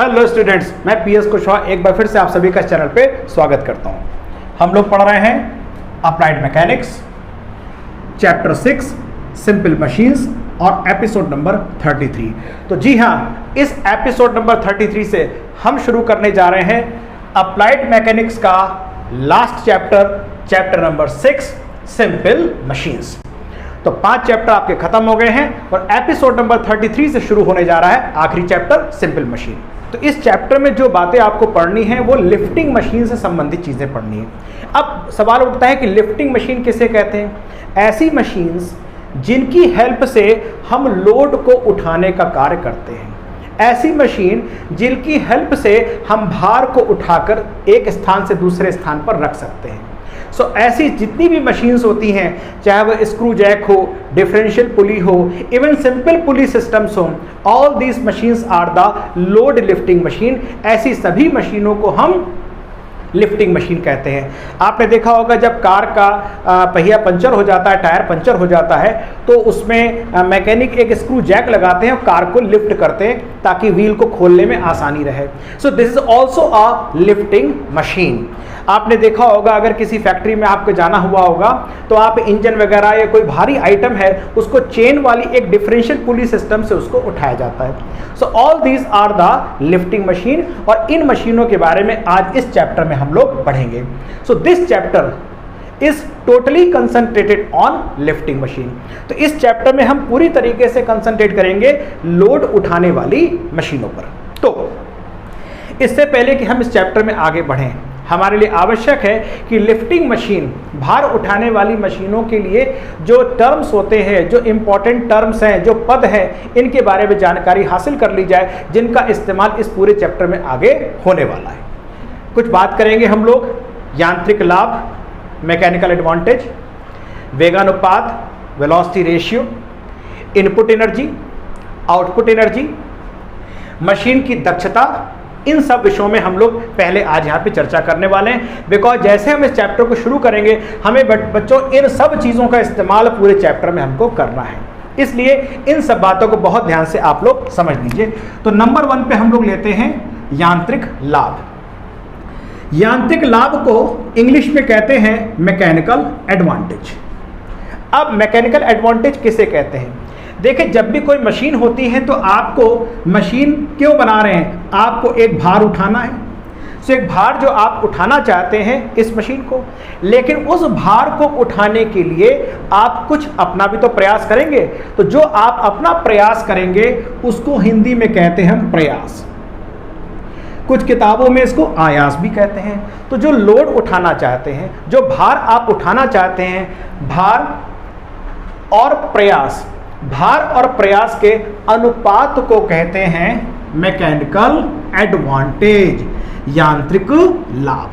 Hello students, मैं PS Kushwaha एक बार फिर से आप सभी का चैनल पे स्वागत करता हूं। हम लोग पढ़ रहे हैं applied mechanics chapter 6 simple machines और एपिसोड नंबर 33। तो जी हाँ, इस एपिसोड नंबर 33 से हम शुरू करने जा रहे हैं अप्लाइड मैकेनिक्स का last chapter number 6 simple machines. तो 5 चैप्टर आपके खत्म हो गए हैं और एपिसोड नंबर 33 से शुरू होने जा रहा है आखिरी चैप्टर सिंपल मशीन। तो इस चैप्टर में जो बातें आपको पढ़नी है वो लिफ्टिंग मशीन से संबंधित चीजें पढ़नी है। अब सवाल उठता है कि लिफ्टिंग मशीन किसे कहते हैं? ऐसी मशीन्स जिनकी हेल्प से हम लोड को उठाने का कार्य करते हैं, ऐसी मशीन जिनकी हेल्प से हम भार को उठाकर एक स्थान से दूसरे स्थान पर रख सकते हैं। ऐसी जितनी भी मशीन्स होती हैं, चाहे वह स्क्रू जैक हो, डिफरेंशियल पुली हो, इवन सिंपल पुली सिस्टम्स हो, all these machines are the load lifting machine. ऐसी सभी मशीनों को हम लिफ्टिंग मशीन कहते हैं। आपने देखा होगा जब कार का पहिया पंचर हो जाता है, टायर पंचर हो जाता है, तो उसमें मैकेनिक एक स्क्रू जैक लगाते हैं और कार को लिफ्ट करते हैं ताकि व्हील को खोलने में आसानी रहे। सो this is also a lifting machine. आपने देखा होगा अगर किसी फैक्ट्री में आपको जाना हुआ होगा तो आप इंजन वगैरह या कोई भारी आइटम है उसको चेन वाली एक डिफरेंशियल पुली सिस्टम से उसको उठाया जाता है। So all these are the lifting machine और इन मशीनों के बारे में आज इस चैप्टर में हम लोग पढ़ेंगे। So this chapter is totally concentrated on lifting machine. तो इस चैप्टर में हम पूरी तरीके से कंसंट्रेट करेंगे लोड उठाने वाली मशीनों पर। तो इससे पहले कि हम इस चैप्टर में आगे बढ़ें, हमारे लिए आवश्यक है कि लिफ्टिंग मशीन, भार उठाने वाली मशीनों के लिए जो टर्म्स होते हैं, जो इंपॉर्टेंट टर्म्स हैं, जो पद हैं, इनके बारे में जानकारी हासिल कर ली जाए जिनका इस्तेमाल इस पूरे चैप्टर में आगे होने वाला है। कुछ बात करेंगे हम लोग यांत्रिक लाभ, मैकेनिकल एडवांटेज, वेगानुपात, velocity ratio, input energy, output energy, machine की दक्षता, इन सब विषयों में हम लोग पहले आज यहाँ पे चर्चा करने वाले हैं। बिकॉज जैसे हम इस चैप्टर को शुरू करेंगे हमें बच्चों इन सब चीज़ों का इस्तेमाल पूरे चैप्टर में हमको करना है, इसलिए इन सब बातों को बहुत ध्यान से आप लोग समझ लीजिए। तो नंबर 1 पे हम लोग लेते हैं यांत्रिक लाभ। यांत्रिक लाभ को इंग्लिश में कहते हैं मैकेनिकल एडवांटेज। अब मैकेनिकल एडवांटेज किसे कहते हैं? देखिए, जब भी कोई मशीन होती है तो आपको मशीन क्यों बना रहे हैं? आपको एक भार उठाना है। तो एक भार जो आप उठाना चाहते हैं इस मशीन को, लेकिन उस भार को उठाने के लिए आप कुछ अपना भी तो प्रयास करेंगे। तो जो आप अपना प्रयास करेंगे उसको हिंदी में कहते हैं हम प्रयास, कुछ किताबों में इसको आयास भी कहते हैं। तो जो लोड उठाना चाहते हैं, जो भार आप उठाना चाहते हैं, भार और प्रयास के अनुपात को कहते हैं मैकेनिकल एडवांटेज, यांत्रिक लाभ।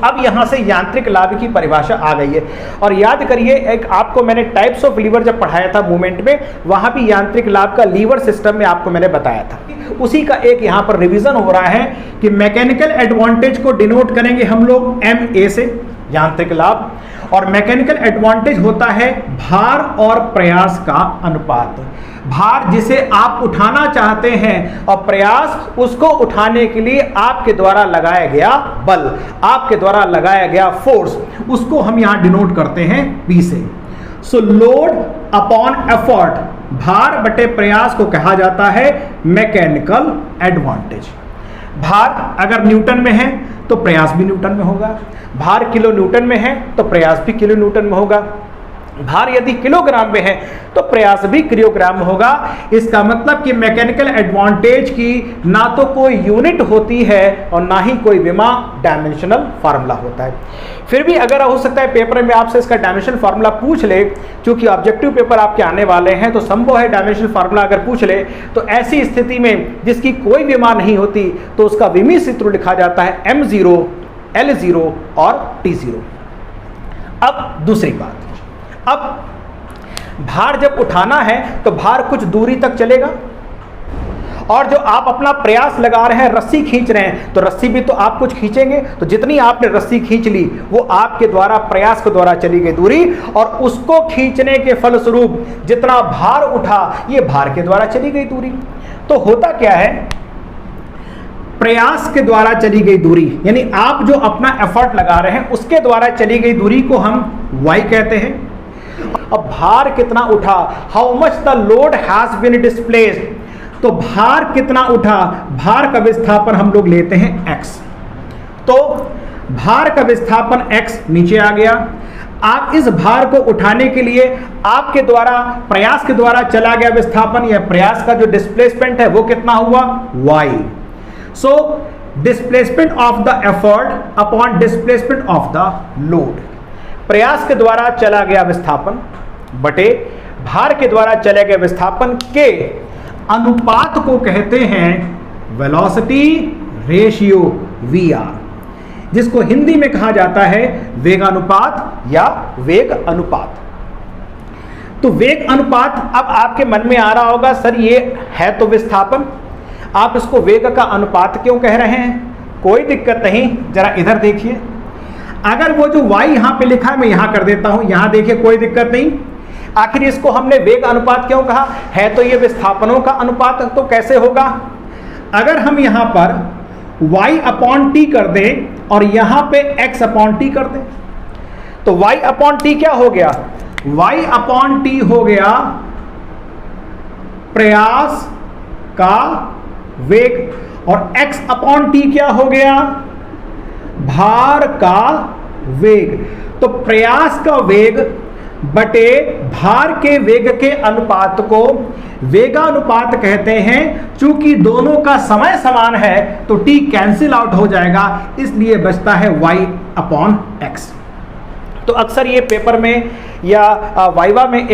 अब यहां से यांत्रिक लाभ की परिभाषा आ गई है। और याद करिए, एक आपको मैंने टाइप्स ऑफ लीवर जब पढ़ाया था मूवमेंट में, वहां भी यांत्रिक लाभ का लीवर सिस्टम में आपको मैंने बताया था। उसी का एक यहां पर रिवीजन हो रहा है कि मैकेनिकल एडवांटेज को डिनोट करेंगे हम लोग MA से, यांत्रिक लाभ, और मैकेनिकल एडवांटेज होता है भार और प्रयास का अनुपात। भार जिसे आप उठाना चाहते हैं और प्रयास उसको उठाने के लिए आपके द्वारा लगाया गया बल, आपके द्वारा लगाया गया फोर्स, उसको हम यहां डिनोट करते हैं P से। सो लोड अपॉन एफर्ट, भार बटे प्रयास को कहा जाता है मैकेनिकल एडवांटेज। भार अगर न्यूटन में है तो प्रयास भी न्यूटन में होगा, भार किलो न्यूटन में है तो प्रयास भी किलो न्यूटन में होगा, भार यदि किलोग्राम में है तो प्रयास भी किलोग्राम में होगा। इसका मतलब कि मैकेनिकल एडवांटेज की ना तो कोई यूनिट होती है और ना ही कोई विमा डायमेंशनल फार्मूला होता है। फिर भी अगर हो सकता है पेपर में आपसे इसका डायमेंशनल फार्मूला पूछ ले, क्योंकि ऑब्जेक्टिव पेपर आपके आने वाले हैं, तो संभव है डायमेंशनल फार्मूला अगर पूछ ले तो ऐसी स्थिति में जिसकी कोई विमा नहीं होती तो उसका विमी सूत्र लिखा जाता है M0, L0 और T0। अब दूसरी बात, अब भार जब उठाना है तो भार कुछ दूरी तक चलेगा, और जो आप अपना प्रयास लगा रहे हैं, रस्सी खींच रहे हैं, तो रस्सी भी तो आप कुछ खींचेंगे। तो जितनी आपने रस्सी खींच ली वो आपके द्वारा प्रयास के द्वारा चली गई दूरी, और उसको खींचने के फलस्वरूप जितना भार उठा ये भार के द्वारा चली गई दूरी। तो होता क्या है प्रयास के द्वारा चली गई दूरी, यानी आप जो अपना एफर्ट लगा रहे हैं उसके द्वारा चली गई दूरी को हम y कहते हैं। अब भार कितना उठा, how much the load has been displaced, तो भार कितना उठा, भार का विस्थापन हम लोग लेते हैं x। तो भार का विस्थापन x नीचे आ गया। आप इस भार को उठाने के लिए आपके द्वारा प्रयास के द्वारा चला गया विस्थापन या प्रयास का जो डिस्प्लेसमेंट है वो कितना हुआ, y। So displacement of the effort upon displacement of the load, प्रयास के द्वारा चला गया विस्थापन बटे भार के द्वारा चले गए विस्थापन के अनुपात को कहते हैं वेलोसिटी रेशियो VR, जिसको हिंदी में कहा जाता है वेगानुपात या वेग अनुपात। तो वेग अनुपात, अब आपके मन में आ रहा होगा सर ये है तो विस्थापन, आप इसको वेग का अनुपात क्यों कह रहे हैं? कोई दिक्कत नहीं, जरा इधर देखिए। अगर वो जो y यहां पे लिखा है मैं यहां कर देता हूं, यहां देखिए कोई दिक्कत नहीं। आखिर इसको हमने वेग अनुपात क्यों कहा है? तो ये विस्थापनों का अनुपात, तो कैसे होगा? अगर हम यहां पर y अपॉन टी कर दें और यहां पे x अपॉन टी कर दें, तो y अपॉन टी क्या हो गया, y अपॉन टी हो गया प्रयास का वेग और x अपॉन टी क्या हो गया, भार का वेग। तो प्रयास का वेग बटे भार के वेग के अनुपात को वेगानुपात कहते हैं। चूंकि दोनों का समय समान है तो t कैंसिल आउट हो जाएगा, इसलिए बचता है y अपॉन x। तो अक्सर ये पेपर में या वाइवा में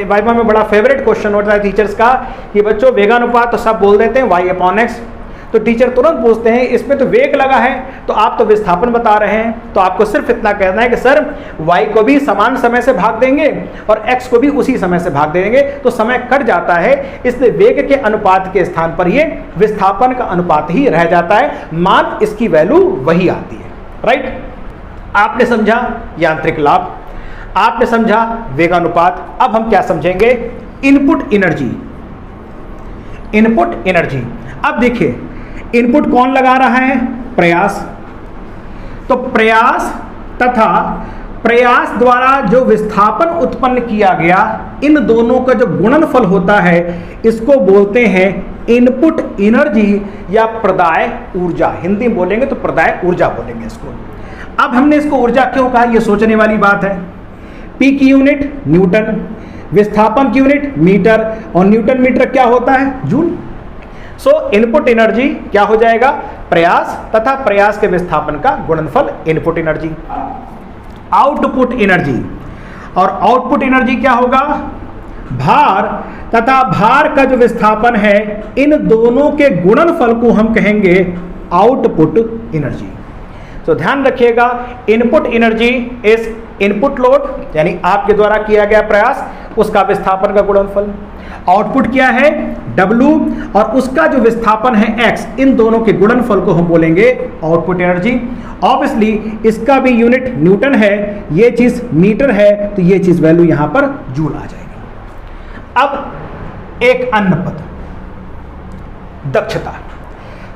वाइवा में बड़ा फेवरेट क्वेश्चन होता है टीचर्स का कि बच्चों वेगानुपात तो सब बोल देते हैं y अपॉन x, तो टीचर तुरंत पूछते हैं इसमें तो वेग लगा है तो आप तो विस्थापन बता रहे हैं। तो आपको सिर्फ इतना कहना है कि सर y को भी समान समय से भाग देंगे और x को भी उसी समय से भाग देंगे, तो समय कट जाता है, इसलिए वेग के अनुपात के स्थान पर ये विस्थापन का अनुपात ही रह जाता है, मान इसकी वैल्यू वही आती है। राइट, आपने समझा यांत्रिक लाभ, आपने समझा वेगानुपात। अब हम क्या समझेंगे, इनपुट एनर्जी। इनपुट एनर्जी, अब देखिए इनपुट कौन लगा रहा है, प्रयास। तो प्रयास तथा प्रयास द्वारा जो विस्थापन उत्पन्न किया गया, इन दोनों का जो गुणनफल होता है इसको बोलते हैं इनपुट एनर्जी या प्रदाय ऊर्जा। हिंदी में बोलेंगे तो प्रदाय ऊर्जा बोलेंगे इसको। अब हमने इसको ऊर्जा क्यों कहा, यह सोचने वाली बात है। पी की यूनिट न्यूटन, विस्थापन की यूनिट मीटर, और न्यूटन मीटर क्या होता है, जूल। सो इनपुट एनर्जी क्या हो जाएगा, प्रयास तथा प्रयास के विस्थापन का गुणनफल इनपुट एनर्जी। आउटपुट एनर्जी, और आउटपुट एनर्जी क्या होगा, भार तथा भार का जो विस्थापन है इन दोनों के गुणनफल को हम कहेंगे आउटपुट एनर्जी। तो ध्यान रखिएगा, input energy is input load यानी आपके द्वारा किया गया प्रयास, उसका विस्थापन का गुणनफल। आउटपुट क्या है, W, और उसका जो विस्थापन है x, इन दोनों के गुणनफल को हम बोलेंगे आउटपुट एनर्जी। ऑब्वियसली इसका भी यूनिट न्यूटन है, ये चीज मीटर है, तो ये चीज वैल्यू यहां पर जूल आ जाएगी। अब एक अन्य पद, दक्षता।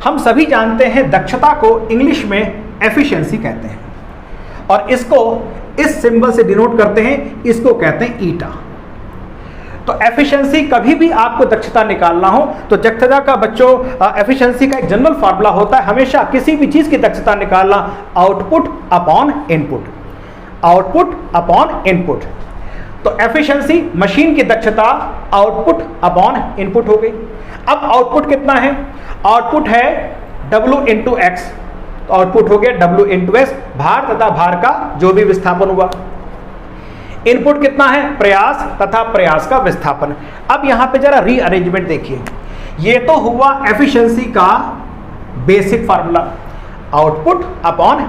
हम सभी जानते हैं दक्षता को इंग्लिश में एफिशिएंसी कहते हैं, और इसको इस सिंबल से डिनोट करते हैं, इसको कहते हैं ईटा। तो एफिशिएंसी, कभी भी आपको दक्षता निकालना हो तो दक्षता का बच्चों एफिशिएंसी का एक जनरल फार्मूला होता है, हमेशा किसी भी चीज की दक्षता निकालना output upon input, output upon input. तो एफिशिएंसी मशीन की दक्षता आउटपुट अपॉन इनपुट हो गई। अब आउटपुट कितना है, आउटपुट है W इंटू एक्स, तो आउटपुट हो गया W इंटू एक्स, भार तथा भार का जो भी विस्थापन हुआ। इनपुट कितना है, प्रयास तथा प्रयास का विस्थापन। अब यहां पे जरा रीअरेंजमेंट देखिए, ये तो हुआ एफिशिएंसी का basic formula, output upon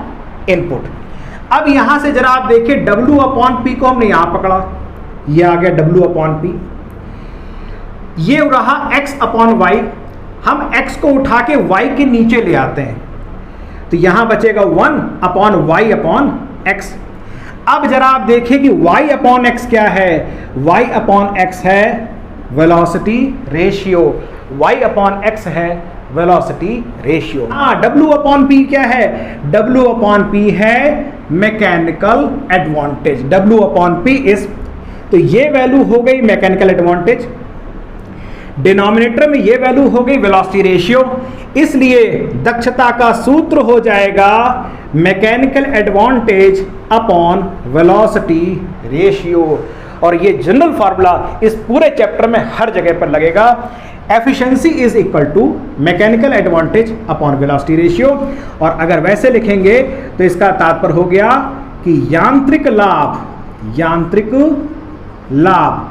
input. अब यहां से जरा आप देखिए W अपॉन पी को हमने यहां पकड़ा, ये आ गया W अपॉन पी, ये रहा x अपॉन वाई। हम x को उठा के y के नीचे ले आते हैं, तो यहां बचेगा 1 अपॉन वाई अपॉन एक्स। अब जरा आप देखिए कि y अपॉन एक्स क्या है, y अपॉन एक्स है velocity ratio, y upon x है velocity ratio. W upon P क्या है? W अपॉन P है mechanical advantage. W upon P is, तो ये वैल्यू हो गई मैकेनिकल एडवांटेज, डिनोमिनेटर में ये वैल्यू हो गई वेलोसिटी रेशियो, इसलिए दक्षता का सूत्र हो जाएगा mechanical advantage upon velocity ratio. और ये जनरल फार्मूला इस पूरे चैप्टर में हर जगह पर लगेगा। Efficiency is equal to mechanical advantage upon velocity ratio. और अगर वैसे लिखेंगे तो इसका तात्पर्य हो गया कि यांत्रिक लाभ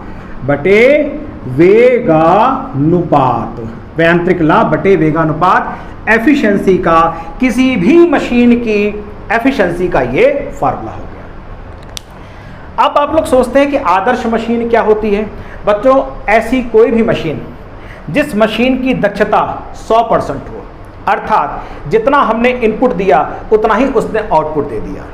बटे वेगानुपात, यांत्रिक लाभ बटे वेगानुपात एफिशिएंसी का, किसी भी मशीन की एफिशिएंसी का ये फार्मूला हो गया। अब आप लोग सोचते हैं कि आदर्श मशीन क्या होती है? बच्चों, ऐसी कोई भी मशीन जिस मशीन की दक्षता 100% हो, अर्थात जितना हमने इनपुट दिया उतना ही उसने आउटपुट दे दिया।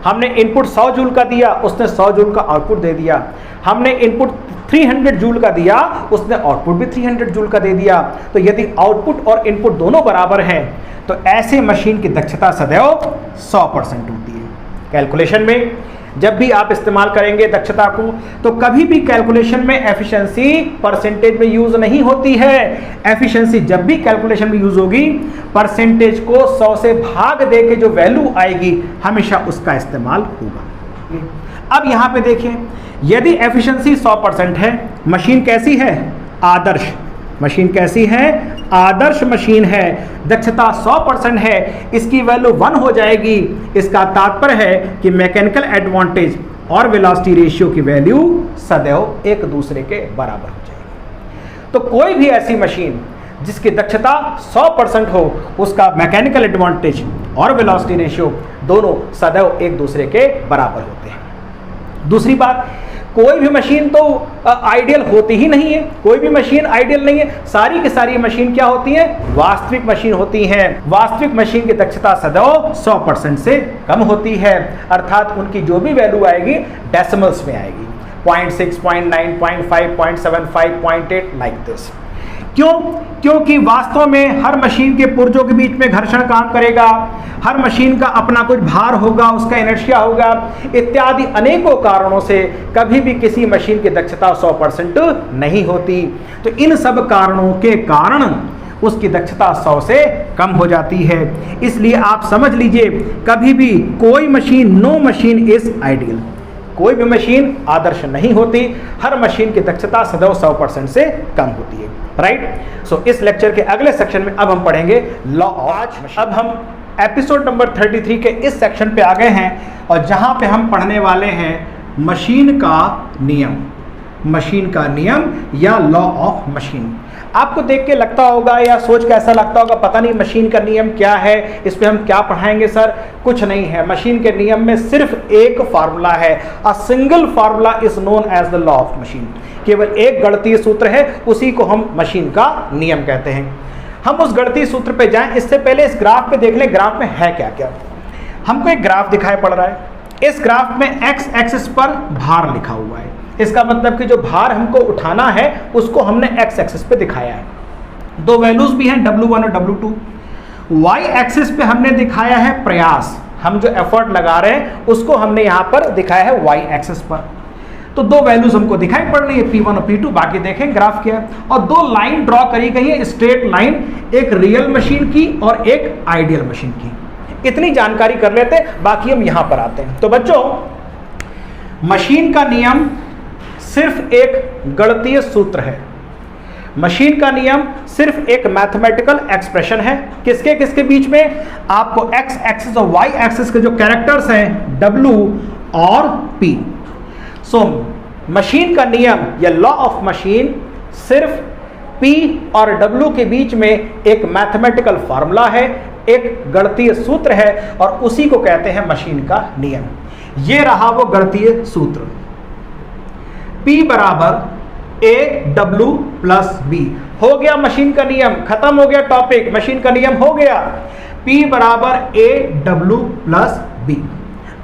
हमने इनपुट 100 जूल का दिया, उसने 100 जूल का आउटपुट दे दिया। हमने इनपुट 300 जूल का दिया, उसने आउटपुट भी 300 जूल का दे दिया। तो यदि आउटपुट और इनपुट दोनों बराबर हैं तो ऐसे मशीन की दक्षता सदैव 100% होती है। कैलकुलेशन में जब भी आप इस्तेमाल करेंगे दक्षता को, तो कभी भी कैलकुलेशन में एफिशिएंसी परसेंटेज में यूज नहीं होती है। एफिशिएंसी जब भी कैलकुलेशन में यूज होगी, परसेंटेज को 100 से भाग दे के जो वैल्यू आएगी हमेशा उसका इस्तेमाल होगा। अब यहां पे देखिए, यदि एफिशिएंसी 100% है, मशीन कैसी है? आदर्श मशीन कैसी है? आदर्श मशीन है। दक्षता 100% है, इसकी वैल्यू 1 हो जाएगी। इसका तात्पर्य है कि मैकेनिकल एडवांटेज और वेलोसिटी रेशियो की वैल्यू सदैव एक दूसरे के बराबर हो जाएगी। तो कोई भी ऐसी मशीन जिसकी दक्षता 100% हो, उसका मैकेनिकल एडवांटेज और वेलोसिटी रेशियो दोनों सदैव एक दूसरे के बराबर होते हैं। दूसरी बात, कोई भी मशीन तो आइडियल होती ही नहीं है। कोई भी मशीन आइडियल नहीं है। सारी की सारी मशीन क्या होती है? वास्तविक मशीन होती हैं। वास्तविक मशीन की दक्षता सदैव 100% से कम होती है, अर्थात उनकी जो भी वैल्यू आएगी डेसिमल्स में आएगी, 0.6, 0.9, 0.5, 0.75, 0.8 लाइक दिस। क्यों? क्योंकि वास्तव में हर मशीन के पुर्जों के बीच में घर्षण काम करेगा, हर मशीन का अपना कुछ भार होगा, उसका इनर्शिया होगा, इत्यादि अनेकों कारणों से कभी भी किसी मशीन की दक्षता 100% नहीं होती। तो इन सब कारणों के कारण उसकी दक्षता 100 से कम हो जाती है। इसलिए आप समझ लीजिए, कभी भी कोई machine, no machine is ideal. कोई भी मशीन आदर्श नहीं होती। हर मशीन की दक्षता सदैव 100% से कम होती है। राइट? सो इस लेक्चर के अगले सेक्शन में अब हम पढ़ेंगे लॉ ऑफ मशीन। अब हम एपिसोड नंबर 33 के इस सेक्शन पे आ गए हैं और जहां पे हम पढ़ने वाले हैं मशीन का नियम। मशीन का नियम या लॉ ऑफ मशीन। आपको देख के लगता होगा या सोच के ऐसा लगता होगा, पता नहीं मशीन का नियम क्या है, इस पे हम क्या पढ़ाएंगे सर? कुछ नहीं है। मशीन के नियम में सिर्फ एक फार्मूला है। A single formula is known as the law of machine. केवल एक गणितीय सूत्र है, उसी को हम मशीन का नियम कहते हैं। हम उस गणितीय सूत्र पे जाएं, इससे पहले इस ग्राफ पे देख लें ग्राफ में है क्या क्या। हमको एक ग्राफ दिखाई पड़ रहा है। इस ग्राफ में एक्स एक्सिस पर भार लिखा हुआ है। इसका मतलब कि जो भार हमको उठाना है उसको हमने एक्स एक्सिस पे दिखाया है। दो वैल्यूज भी हैं, W1 और W2। वाई एक्सिस पे हमने दिखाया है प्रयास, हम जो एफर्ट लगा रहे हैं उसको हमने यहाँ पर दिखाया है वाई एक्सिस पर। तो दो वैल्यूज हमको दिखाई पड़ रही है, P1 और P2। बाकी देखें ग्राफ क्या है। और दो लाइन ड्रॉ करी गई है, स्ट्रेट लाइन, एक रियल मशीन की और एक आइडियल मशीन की। इतनी जानकारी कर लेते हैं, बाकी हम यहां पर आते हैं। तो बच्चों, मशीन का नियम सिर्फ एक गणितीय सूत्र है। मशीन का नियम सिर्फ एक मैथमेटिकल एक्सप्रेशन है। किसके किसके बीच में? आपको एक्स एक्सिस और वाई एक्सिस के जो कैरेक्टर्स हैं W और P। सो मशीन का नियम या लॉ ऑफ मशीन सिर्फ P और W के बीच में एक मैथमेटिकल फार्मूला है, एक गणितीय सूत्र है, और उसी को कहते हैं मशीन का नियम। ये रहा वो गणितीय सूत्र। P बराबर AW प्लस B। हो गया मशीन का नियम, खत्म हो गया टॉपिक, मशीन का नियम हो गया। P बराबर AW प्लस B।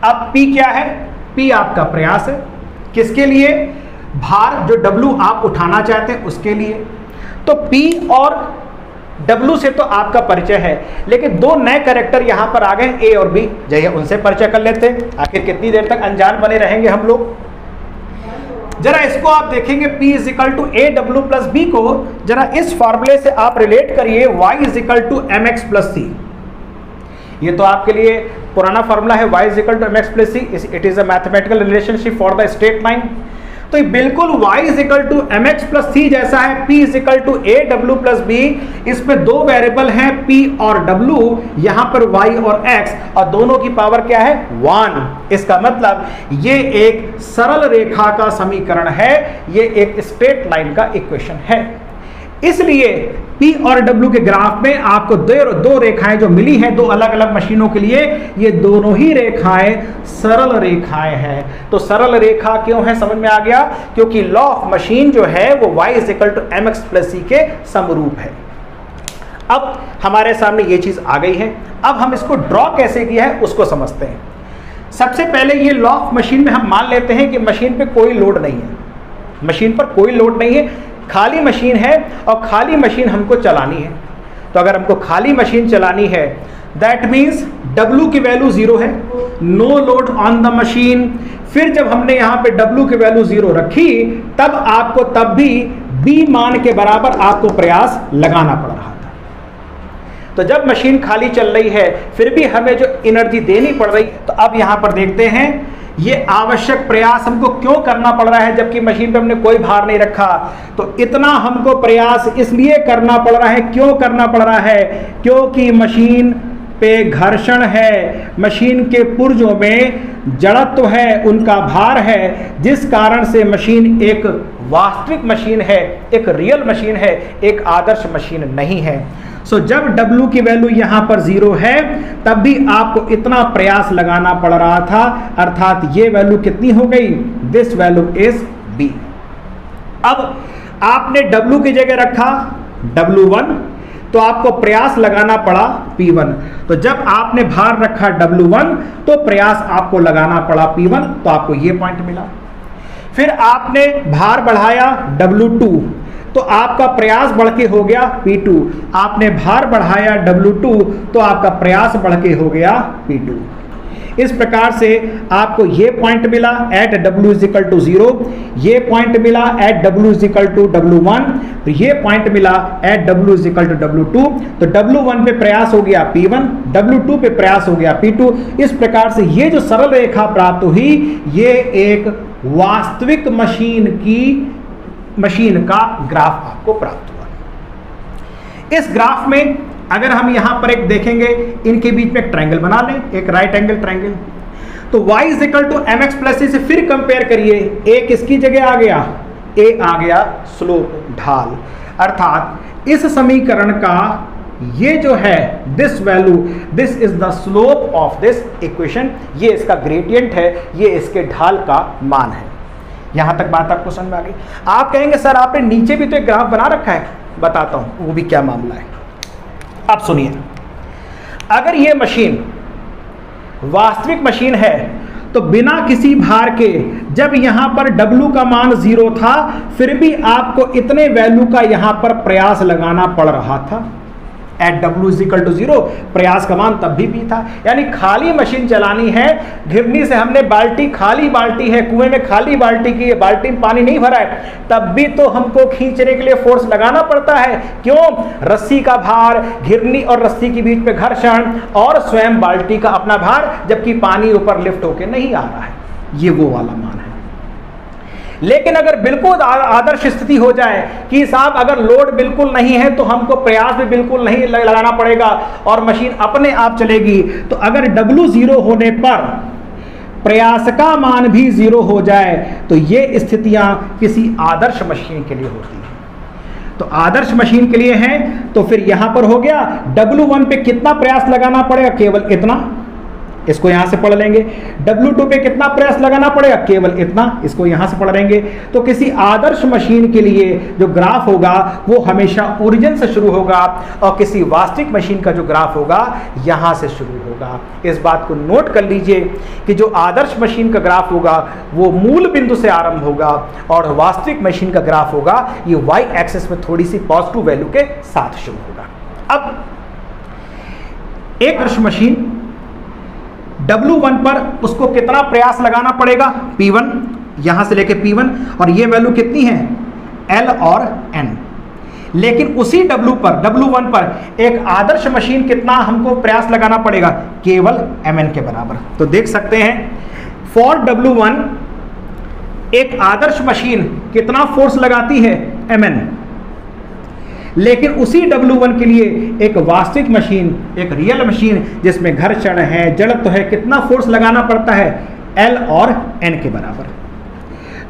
अब P क्या है? P आपका प्रयास है। किसके लिए? भार जो W आप उठाना चाहते हैं उसके लिए। तो P और W से तो आपका परिचय है, लेकिन दो नए कैरेक्टर यहां पर आ गए A और B, जैसे उनसे परिचय कर लेते हैं। आखिर कितनी देर तक अनजान बने रहेंगे हम लोग। जरा इसको आप देखेंगे P is equal to A W plus B को जरा इस फॉर्मूले से आप रिलेट करिए Y is equal to M X plus C. ये तो आपके लिए पुराना फॉर्मूला है, y is equal to M X plus C, it is a mathematical relationship for the straight line. तो ये बिल्कुल y is equal to M X plus C जैसा है, p is equal to A W plus B. इसमें दो variable हैं p और w, यहां पर y और x, और दोनों की पावर क्या है 1। इसका मतलब ये एक सरल रेखा का समीकरण है, ये एक स्ट्रेट लाइन का इक्वेशन है। इसलिए P और W के ग्राफ में आपको दो रेखाएं जो मिली हैं दो अलग अलग मशीनों के लिए, ये दोनों ही रेखाएं सरल रेखाएं हैं। तो सरल रेखा क्यों है समझ में आ गया, क्योंकि लॉ ऑफ मशीन जो है वो y is equal to M X plus C के समरूप है। अब हमारे सामने ये चीज आ गई है, अब हम इसको ड्रॉ कैसे किया है उसको समझते हैं। सबसे पहले ये लॉ ऑफ मशीन में हम मान लेते हैं कि मशीन पे कोई लोड नहीं है, मशीन पर कोई लोड नहीं है, खाली मशीन है और खाली मशीन हमको चलानी है। तो अगर हमको खाली मशीन चलानी है दैट मीन्स W की वैल्यू 0 है, no load on the machine. फिर जब हमने यहाँ पे W की वैल्यू 0 रखी तब आपको तब भी B मान के बराबर आपको प्रयास लगाना पड़ रहा था। तो जब मशीन खाली चल रही है फिर भी हमें जो एनर्जी देनी पड़ रही, तो अब यहाँ पर देखते हैं ये आवश्यक प्रयास हमको क्यों करना पड़ रहा है जबकि मशीन पे हमने कोई भार नहीं रखा। तो इतना हमको प्रयास इसलिए करना पड़ रहा है, क्यों करना पड़ रहा है, क्योंकि मशीन पे घर्षण है, मशीन के पुर्जों में जड़त्व है, उनका भार है, जिस कारण से मशीन एक वास्तविक मशीन है, एक रियल मशीन है, एक आदर्श मशीन नहीं है। सो जब W की वैल्यू यहां पर 0 है तब भी आपको इतना प्रयास लगाना पड़ रहा था, अर्थात ये वैल्यू कितनी हो गई, दिस वैल्यू इज B। अब आपने W की जगह रखा W1 तो आपको प्रयास लगाना पड़ा P1। तो जब आपने भार रखा W1 तो प्रयास आपको लगाना पड़ा P1, तो आपको ये पॉइंट मिला। फिर आपने भार बढ़ाया W2 तो आपका प्रयास बढ़ के हो गया P2। आपने भार बढ़ाया W2 तो आपका प्रयास बढ़ के हो गया P2। इस प्रकार से आपको ये पॉइंट मिला at W is equal to 0, ये पॉइंट मिला at W is equal to W1, तो ये पॉइंट मिला at W is equal to W2। तो W1 पे प्रयास हो गया P1, W2 पे प्रयास हो गया P2। इस प्रकार से ये जो सरल रेखा प्राप्त हुई ये एक वास्तविक मशीन का ग्राफ आपको प्राप्त हुआ। इस ग्राफ में अगर हम यहां पर एक देखेंगे, इनके बीच में एक ट्रायंगल बना लें, एक राइट एंगल ट्रायंगल। तो y is equal to M X plus से फिर कंपेयर करिए, a किसकी जगह आ गया, a आ गया स्लोप ढाल, अर्थात इस समीकरण का ये जो है this value, this is the slope of this equation, ये इसका ग्रेडियंट है, ये इसके ढाल का मान है। यहां तक बात आपको समझ में आ गई। आप कहेंगे सर आपने नीचे भी तो एक ग्राफ बना रखा है, बताता हूं वो भी क्या मामला है। अब सुनिए, अगर ये मशीन वास्तविक मशीन है तो बिना किसी भार के जब यहां पर W का मान 0 था फिर भी आपको इतने वैल्यू का यहां पर प्रयास लगाना पड़ रहा था। At W is equal to 0 प्रयास का मान तब भी था, यानी खाली मशीन चलानी है, घिरनी से हमने बाल्टी, खाली बाल्टी है, कुएं में खाली बाल्टी की है, बाल्टी में पानी नहीं भरा है, तब भी तो हमको खींचने के लिए फोर्स लगाना पड़ता है। क्यों, रस्सी का भार, घिरनी और रस्सी के बीच में घर्षण और स्वयं बाल्टी का अपना भार, जबकि पानी ऊपर लिफ्ट होकर नहीं आ रहा है, ये वो वाला मान है। लेकिन अगर बिल्कुल आदर्श स्थिति हो जाए कि साहब अगर लोड बिल्कुल नहीं है तो हमको प्रयास भी बिल्कुल नहीं लगाना पड़ेगा और मशीन अपने आप चलेगी, तो अगर W 0 होने पर प्रयास का मान भी 0 हो जाए तो ये स्थितियां किसी आदर्श मशीन के लिए होती हैं। तो आदर्श मशीन के लिए हैं तो फिर यहां पर हो गया W1 पे कितना प्रयास लगाना पड़ेगा, केवल इतना, इसको यहां से पढ़ लेंगे। W2 पे कितना प्रयास लगाना पड़ेगा, केवल इतना, इसको यहां से पढ़ लेंगे। तो किसी आदर्श मशीन के लिए जो ग्राफ होगा वो हमेशा ओरिजिन से शुरू होगा और किसी वास्तविक मशीन का जो ग्राफ होगा यहां से शुरू होगा। इस बात को नोट कर लीजिए कि जो आदर्श मशीन का ग्राफ होगा वो मूल बिंदु से आरंभ होगा और वास्तविक मशीन का ग्राफ होगा ये y एक्सिस में थोड़ी सी पॉजिटिव वैल्यू के साथ शुरू होगा। अब एक आदर्श मशीन W1 पर उसको कितना प्रयास लगाना पड़ेगा, P1, यहां से लेके P1, और ये वैल्यू कितनी है, L और N। लेकिन उसी W1 पर एक आदर्श मशीन कितना हमको प्रयास लगाना पड़ेगा, केवल Mn के बराबर। तो देख सकते हैं फॉर W1 एक आदर्श मशीन कितना फोर्स लगाती है, Mn। लेकिन उसी W1 के लिए एक वास्तविक मशीन, एक रियल मशीन जिसमें घर्षण है, जड़त्व है, कितना फोर्स लगाना पड़ता है, L और N के बराबर।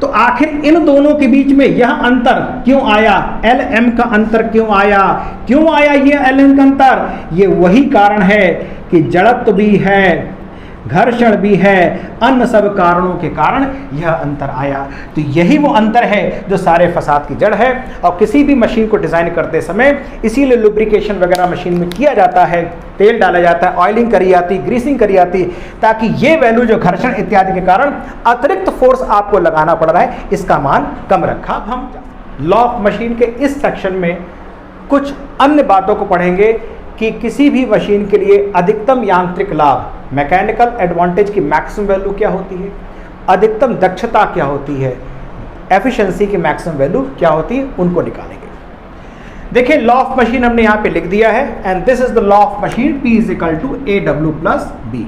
तो आखिर इन दोनों के बीच में यह अंतर क्यों आया, LM का अंतर क्यों आया ये LM का अंतर? ये वही कारण है कि जड़त्व भी है, घर्षण भी है, अन्य सब कारणों के कारण यह अंतर आया। तो यही वो अंतर है जो सारे फसाद की जड़ है। और किसी भी मशीन को डिजाइन करते समय इसीलिए लुब्रिकेशन वगैरह मशीन में किया जाता है, तेल डाला जाता है, ऑयलिंग करी जाती, ग्रीसिंग करी जाती, ताकि ये वैल्यू जो घर्षण इत्यादि के कारण अतिरिक्त फोर्स आपको लगाना पड़ रहा है, इसका मान कम रखा। अब हम लॉ ऑफ मशीन के इस सेक्शन में कुछ अन्य बातों को पढ़ेंगे कि किसी भी मशीन के लिए अधिकतम यांत्रिक लाभ, मैकेनिकल एडवांटेज की मैक्सिमम वैल्यू क्या होती है, अधिकतम दक्षता क्या होती है, एफिशिएंसी की मैक्सिमम वैल्यू क्या होती है, उनको निकालेंगे। देखिए लॉ ऑफ मशीन हमने यहाँ पे लिख दिया है, and this is the law of machine, P is equal to AW plus B,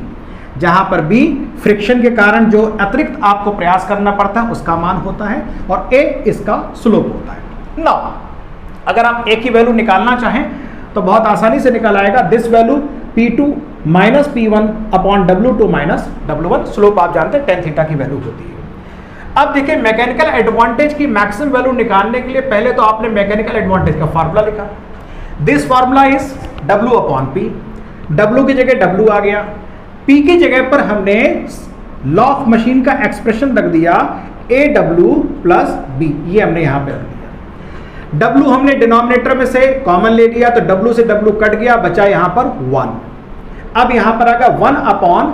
जहां पर B फ्रिक्शन के कारण जो अतिरिक्त आपको प्रयास करना पड़ता है उसका मान होता है, और A इसका स्लोप होता है। नाउ अगर आप A की वैल्यू निकालना चाहें तो बहुत आसानी से निकल आएगा, this value P2 minus P1 upon W2 minus W1, slope आप जानते हैं tan थीटा की वैल्यू होती है। अब देखिए मैकेनिकल एडवांटेज की मैक्सिमम वैल्यू निकालने के लिए पहले तो आपने मैकेनिकल एडवांटेज का फार्मूला लिखा, this formula is W upon P, W की जगह W आ गया, P की जगह पर हमने लॉ ऑफ मशीन का एक्सप्रेशन रख दिया AW प्लस B, ये हमने यहाँ पे रख दिया। W हमने डिनोमिनेटर में से कॉमन ले लिया तो W से W कट गया, बचा यहां पर 1। अब यहां पर आएगा 1 अपॉन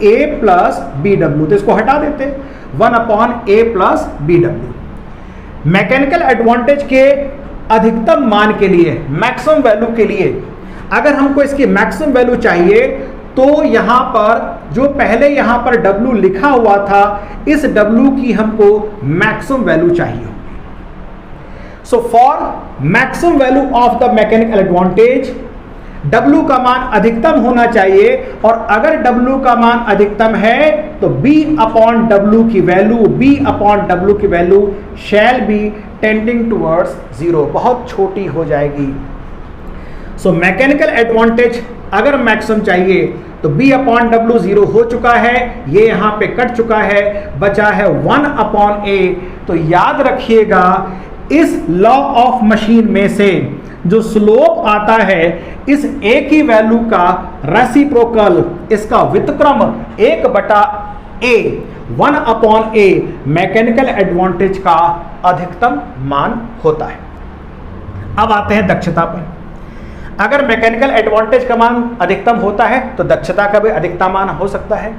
A प्लस BW, तो इसको हटा देते, 1 upon A plus BW। Mechanical advantage के अधिकतम मान के लिए, मैक्सिमम वैल्यू के लिए, अगर हमको इसकी मैक्सिमम वैल्यू चाहिए तो यहां पर जो पहले यहां पर W लिखा हुआ था, इस W की हमको मैक्सिमम वैल्यू चाहिए। So for maximum value of the mechanical advantage, W का मान अधिकतम होना चाहिए, और अगर W का मान अधिकतम है तो B अपॉन W की value shall be tending towards 0, बहुत छोटी हो जाएगी। So मैकेनिकल एडवांटेज अगर मैक्सिमम चाहिए तो B अपॉन W 0 हो चुका है, ये यहाँ पे कट चुका है, बचा है 1 अपॉन A। तो याद रखिएगा इस लॉ ऑफ मशीन में से जो स्लोप आता है, इस A की वैल्यू का रेसिप्रोकल, इसका व्युत्क्रम 1/A, 1 upon A mechanical advantage का अधिकतम मान होता है। अब आते हैं दक्षता पर। अगर मैकेनिकल एडवांटेज का मान अधिकतम होता है तो दक्षता का भी अधिकतम मान हो सकता है।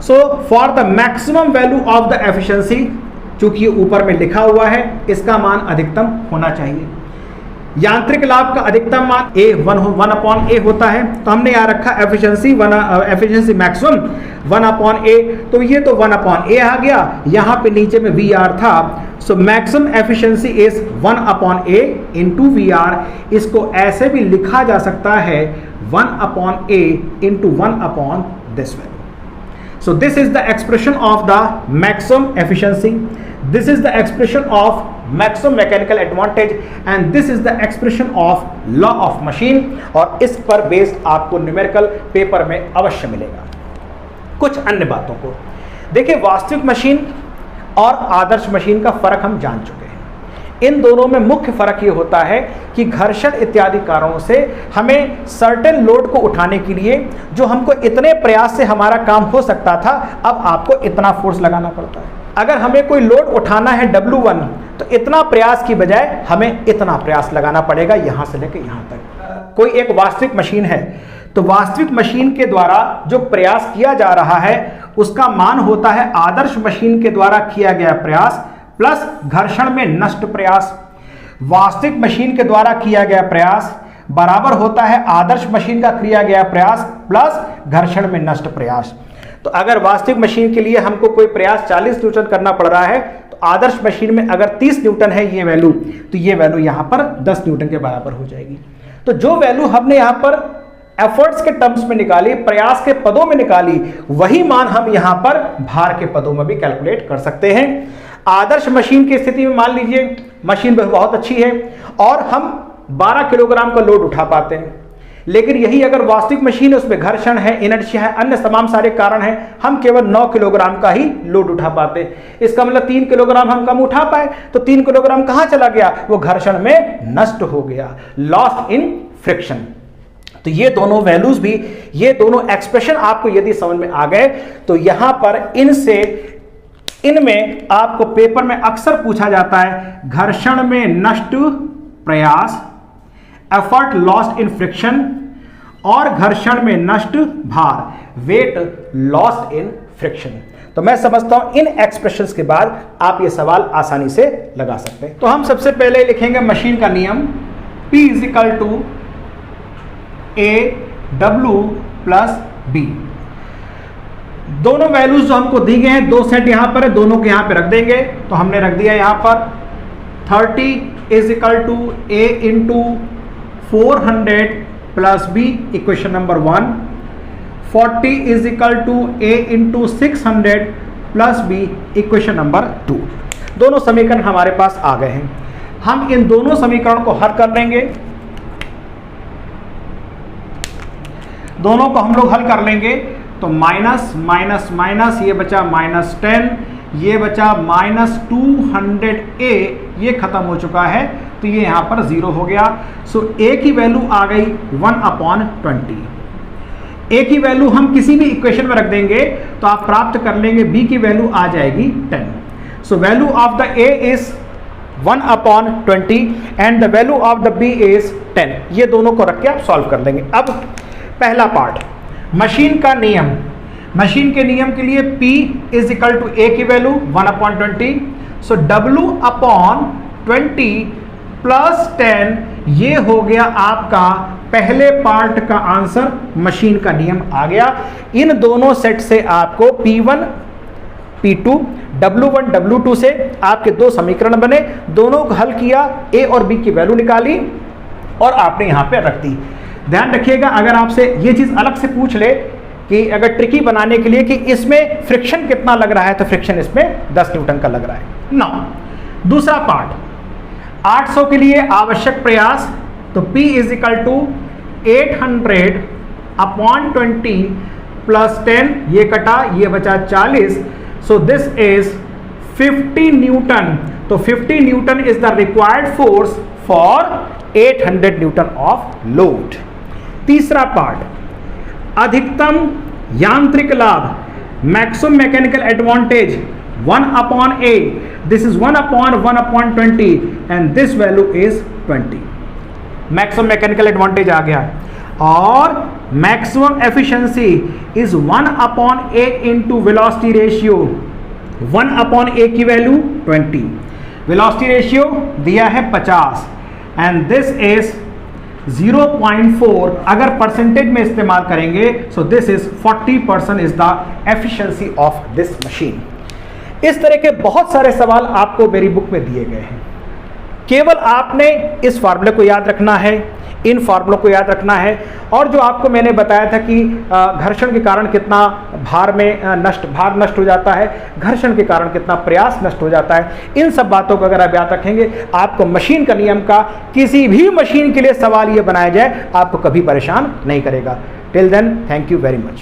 So for the maximum value of the efficiency, चूंकि ये ऊपर में लिखा हुआ है, इसका मान अधिकतम होना चाहिए। यांत्रिक लाभ का अधिकतम मान A 1 अपॉन A होता है, तो हमने यहाँ रखा एफिशिएंसी मैक्सिमम 1 अपॉन A, तो ये तो 1 अपॉन A आ गया, यहाँ पे नीचे में VR था। So maximum efficiency is 1 upon A into VR। इसको ऐसे भी लिखा जा सकता है 1 upon A into 1 upon this value. So this is the expression of the maximum efficiency, this is the expression of maximum mechanical advantage, and this is the expression of law of machine। और इस पर based आपको numerical paper में अवश्य मिलेगा। कुछ अन्य बातों को देखिए, वास्तविक मशीन और आदर्श मशीन का फर्क हम जान चुके हैं। इन दोनों में मुख्य फर्क ये होता है कि घर्षण इत्यादि कारणों से हमें सर्टेन लोड को उठाने के लिए जो हमको इतने प्रयास से हमारा काम हो सकता था, अब आपको इतना फोर्स लगाना पड़ता है। अगर हमें कोई लोड उठाना है W1, तो इतना प्रयास की बजाय हमें इतना प्रयास लगाना पड़ेगा, यहां से लेकर यहां तक। कोई एक वास्तविक मशीन है तो वास्तविक मशीन के द्वारा जो प्रयास किया जा रहा है उसका मान होता है आदर्श मशीन के द्वारा किया गया प्रयास प्लस घर्षण में नष्ट प्रयास। वास्तविक मशीन के द्वारा किया गया प्रयास बराबर होता है आदर्श मशीन का किया गया प्रयास प्लस घर्षण में नष्ट प्रयास। तो अगर वास्तविक मशीन के लिए हमको कोई प्रयास 40 न्यूटन करना पड़ रहा है, तो आदर्श मशीन में अगर 30 न्यूटन है ये वैल्यू, तो ये वैल्यू यहां पर 10 न्यूटन के बराबर हो जाएगी। तो जो वैल्यू हमने यहां पर एफर्ट्स के टर्म्स में निकाली, प्रयास के पदों में निकाली, वही मान हम यहां पर भार के पदों में भी कैलकुलेट कर सकते हैं। आदर्श मशीन की स्थिति में मान लीजिए मशीन बहुत अच्छी है और हम 12 किलोग्राम का लोड उठा पाते हैं, लेकिन यही अगर वास्तविक मशीन है, उसमें घर्षण है, इनर्शिया है, अन्य तमाम सारे कारण हैं, हम केवल 9 किलोग्राम का ही लोड उठा पाते हैं। इसका मतलब 3 किलोग्राम हम कम उठा पाए, तो 3 किलोग्राम कहां चला गया? वो घर्षण में नष्ट हो गया, लॉस इन फ्रिक्शन। तो ये दोनों वैल्यूज भी, ये दोनों एक्सप्रेशन आपको यदि समझ में आ गए, तो यहां पर इनमें आपको पेपर में अक्सर पूछा जाता है घर्षण में नष्ट प्रयास, एफर्ट लॉस्ट इन फ्रिक्शन, और घर्षण में नष्ट भार, वेट लॉस्ट इन फ्रिक्शन। तो मैं समझता हूं इन एक्सप्रेशंस के बाद आप ये सवाल आसानी से लगा सकते हैं। तो हम सबसे पहले लिखेंगे मशीन का नियम, P is equal to A W plus B। दोनों वैल्यूज जो हमको दी गए हैं, दो सेट यहां पर है, दोनों के यहां पे रख देंगे। तो हमने रख दिया यहां पर 30 is equal to A into 400 plus B, equation number 1। 40 is equal to A into 600 plus B, equation number 2। दोनों समीकरण हमारे पास आ गए हैं। हम इन दोनों समीकरण को हल कर लेंगे, दोनों को हम लोग हल कर लेंगे। तो माइनस माइनस माइनस, ये बचा -10, ये बचा -200A, ये खत्म हो चुका है, तो ये यहां पर 0 हो गया। सो A की वैल्यू आ गई 1/20। A की वैल्यू हम किसी भी इक्वेशन में रख देंगे तो आप प्राप्त कर लेंगे, B की वैल्यू आ जाएगी 10। So value of the A is 1/20 and the value of the B is 10। ये दोनों को रख के आप सॉल्व कर लेंगे। अब पहला पार्ट, मशीन का नियम। मशीन के नियम के लिए P is equal to A की वैल्यू 1/20, सो W/20 प्लस 10, ये हो गया आपका पहले पार्ट का आंसर, मशीन का नियम आ गया। इन दोनों सेट से आपको P1 P2 W1 W2 से आपके दो समीकरण बने, दोनों को हल किया, A और B की वैल्यू निकाली और आपने यहां पे रख दी। ध्यान रखिएगा, अगर आपसे ये चीज अलग से पूछ ले कि अगर ट्रिकी बनाने के लिए कि इसमें फ्रिक्शन कितना लग रहा है, तो फ्रिक्शन इसमें 10 न्यूटन का लग रहा है। नाउ दूसरा पार्ट, 800 के लिए आवश्यक प्रयास। तो P is equal to 800/20 plus 10, ये कटा, ये बचा 40। So this is 50 newton. तो 50 newton is the required force for 800 newton of load. तीसरा पार्ट, अधिकतम यांत्रिक लाभ, maximum mechanical advantage 1/A, this is 1/1/20 and this value is 20। Maximum mechanical advantage आ गया, और maximum efficiency is 1/A into velocity ratio. 1/A की value 20, velocity ratio दिया है 50 एंड दिस इज 0.4। अगर परसेंटेज में इस्तेमाल करेंगे, सो this is 40% is the efficiency of this machine. इस तरह के बहुत सारे सवाल आपको मेरी बुक में दिए गए हैं, केवल आपने इस फार्मूले को याद रखना है, इन फार्मूलों को याद रखना है, और जो आपको मैंने बताया था कि घर्षण के कारण कितना भार नष्ट हो जाता है, घर्षण के कारण कितना प्रयास नष्ट हो जाता है, इन सब बातों को अगर आप याद रखेंगे, आपको मशीन का नियम का किसी भी मशीन के लिए सवाल ये बनाया जाए आपको कभी परेशान नहीं करेगा। Till then, thank you very much.